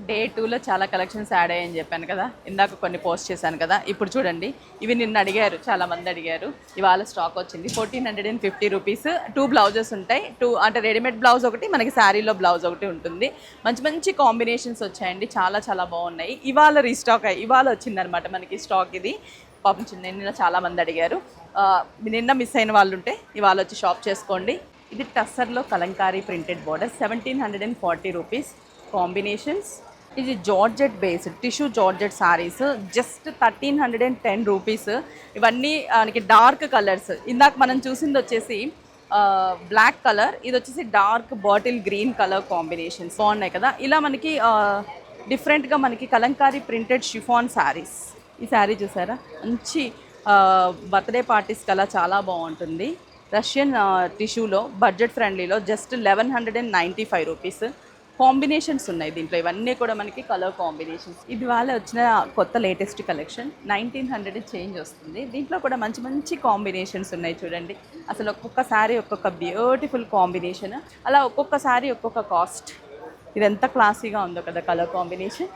Day 2లో చాలా collections add అయ్యాయని చెప్పాను కదా, ఇందాక కొన్ని పోస్ట్ చేశాను కదా. ఇప్పుడు చూడండి, ఇవి నిన్న అడిగారు, చాలా మంది అడిగారు. ఇవాళ స్టాక్ వచ్చింది. 1450 రూపీస్. 2 బ్లౌజెస్ ఉంటాయి. అంటే రెడీమేడ్ బ్లౌజ్ ఒకటి, మనకి శారీలో బ్లౌజ్ ఒకటి ఉంటుంది. మంచి మంచి కాంబినేషన్స్ వచ్చాయండి, చాలా చాలా బాగున్నాయి. ఇవాళ రీస్టాక్ ఇవాళ వచ్చిందనమాట మనకి స్టాక్ ఇది. పాపం నిన్న చాలా మంది అడిగారు. నిన్న మిస్ అయిన వాళ్ళు ఉంటే ఇవాళ వచ్చి షాప్ చేసుకోండి. ఇది టస్సర్లో kalamkari printed border, 1740 rupees. Combinations, ఇది georgette based tissue georgette saris, just 1310 rupees. ఇవన్నీ మనకి డార్క్ కలర్స్. ఇందాక మనం చూసింది వచ్చేసి బ్లాక్ కలర్, ఇది వచ్చేసి dark bottle green colour combinations బాగున్నాయి కదా. ఇలా మనకి డిఫరెంట్గా మనకి కలంకారీ ప్రింటెడ్ షిఫాన్ శారీస్. ఈ శారీ చూసారా, మంచి బర్త్డే పార్టీస్ కలా చాలా బాగుంటుంది. రష్యన్ టిష్యూలో బడ్జెట్ ఫ్రెండ్లీలో జస్ట్ 1195 రూపీస్. కాంబినేషన్స్ ఉన్నాయి దీంట్లో, ఇవన్నీ కూడా మనకి కలర్ కాంబినేషన్స్. ఇది వాళ్ళ వచ్చిన కొత్త లేటెస్ట్ కలెక్షన్, 1900 చేంజ్ వస్తుంది. దీంట్లో కూడా మంచి మంచి కాంబినేషన్స్ ఉన్నాయి చూడండి. అసలు ఒక్కొక్క శారీ ఒక్కొక్క బ్యూటిఫుల్ కాంబినేషన్, అలా ఒక్కొక్క శారీ ఒక్కొక్క కాస్ట్. ఇది ఎంత క్లాసీగా ఉందో కదా కలర్ కాంబినేషన్.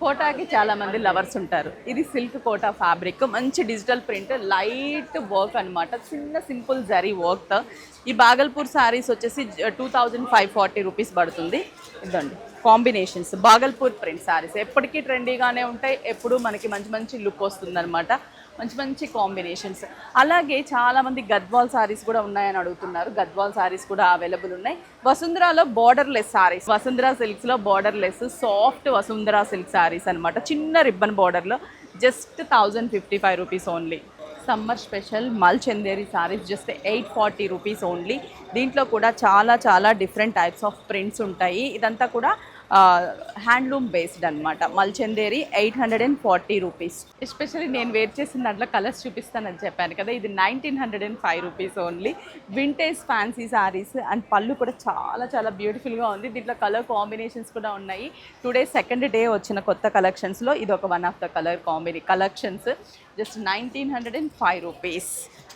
కోటాకి చాలామంది లవర్స్ ఉంటారు. ఇది సిల్క్ కోటా ఫ్యాబ్రిక్, మంచి డిజిటల్ ప్రింట్, లైట్ వర్క్ అనమాట, చిన్న సింపుల్ జరీ వర్క్తో. ఈ బాగల్పూర్ శారీస్ వచ్చేసి 2540 రూపీస్ పడుతుంది. ఇదండి కాంబినేషన్స్, బాగల్పూర్ ప్రింట్ శారీస్ ఎప్పటికీ ట్రెండీగానే ఉంటాయి, ఎప్పుడు మనకి మంచి మంచి లుక్ వస్తుందన్నమాట. మంచి మంచి కాంబినేషన్స్. అలాగే చాలామంది గద్వాల్ శారీస్ కూడా ఉన్నాయని అడుగుతున్నారు. గద్వాల్ శారీస్ కూడా అవైలబుల్ ఉన్నాయి. వసుంధరాలో బార్డర్లెస్ శారీస్, వసుంధరా సిల్క్స్లో borderless soft Vasundhara silk saris అనమాట, చిన్న రిబ్బన్ బార్డర్లో, just 1055 rupees only. Summer special mul Chanderi saris, just 840 rupees only. దీంట్లో కూడా చాలా చాలా డిఫరెంట్ టైప్స్ ఆఫ్ ప్రింట్స్ ఉంటాయి. ఇదంతా కూడా హ్యాండ్లూమ్ బేస్డ్ అనమాట. మల్చందేరి 840 రూపీస్. ఎస్పెషల్లీ నేను వేర్ చేసిన దాంట్లో కలర్స్ చూపిస్తానని చెప్పాను కదా, ఇది 1905 rupees only. Vintage fancy saris and పళ్ళు కూడా చాలా చాలా బ్యూటిఫుల్గా ఉంది. దీంట్లో కలర్ కాంబినేషన్స్ కూడా ఉన్నాయి. టుడే సెకండ్ డే వచ్చిన కొత్త కలెక్షన్స్లో ఇది ఒక one of the collections. Just 1905 rupees.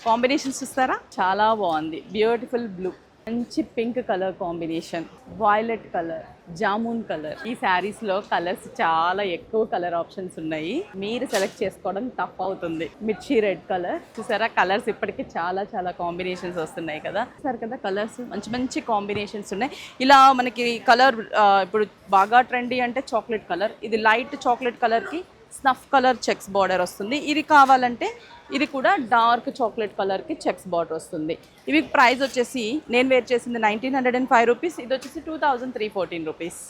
Combinations చూస్తారా, చాలా బాగుంది. బ్యూటిఫుల్ బ్లూ, మంచి pink colour combination, violet colour, jamun colour. ఈ శారీస్లో కలర్స్ చాలా ఎక్కువ కలర్ ఆప్షన్స్ ఉన్నాయి, మీరు సెలెక్ట్ చేసుకోవడం టఫ్ అవుతుంది. మిర్చి రెడ్ కలర్ చూసారా, కలర్స్ ఇప్పటికీ చాలా చాలా కాంబినేషన్స్ వస్తున్నాయి కదా. చూసారు కదా, కలర్స్ మంచి మంచి కాంబినేషన్స్ ఉన్నాయి. ఇలా మనకి కలర్ ఇప్పుడు బాగా ట్రెండీ అంటే చాక్లెట్ కలర్. ఇది లైట్ చాక్లెట్ కలర్కి స్నఫ్ కలర్ చెక్స్ బార్డర్ వస్తుంది. ఇది కావాలంటే ఇది కూడా డార్క్ చాక్లెట్ కలర్కి చెక్స్ బార్డర్ వస్తుంది. ఇవి ప్రైస్ వచ్చేసి నేను వేర్ చేసింది 1905 రూపీస్, ఇది వచ్చేసి 2314 రూపీస్.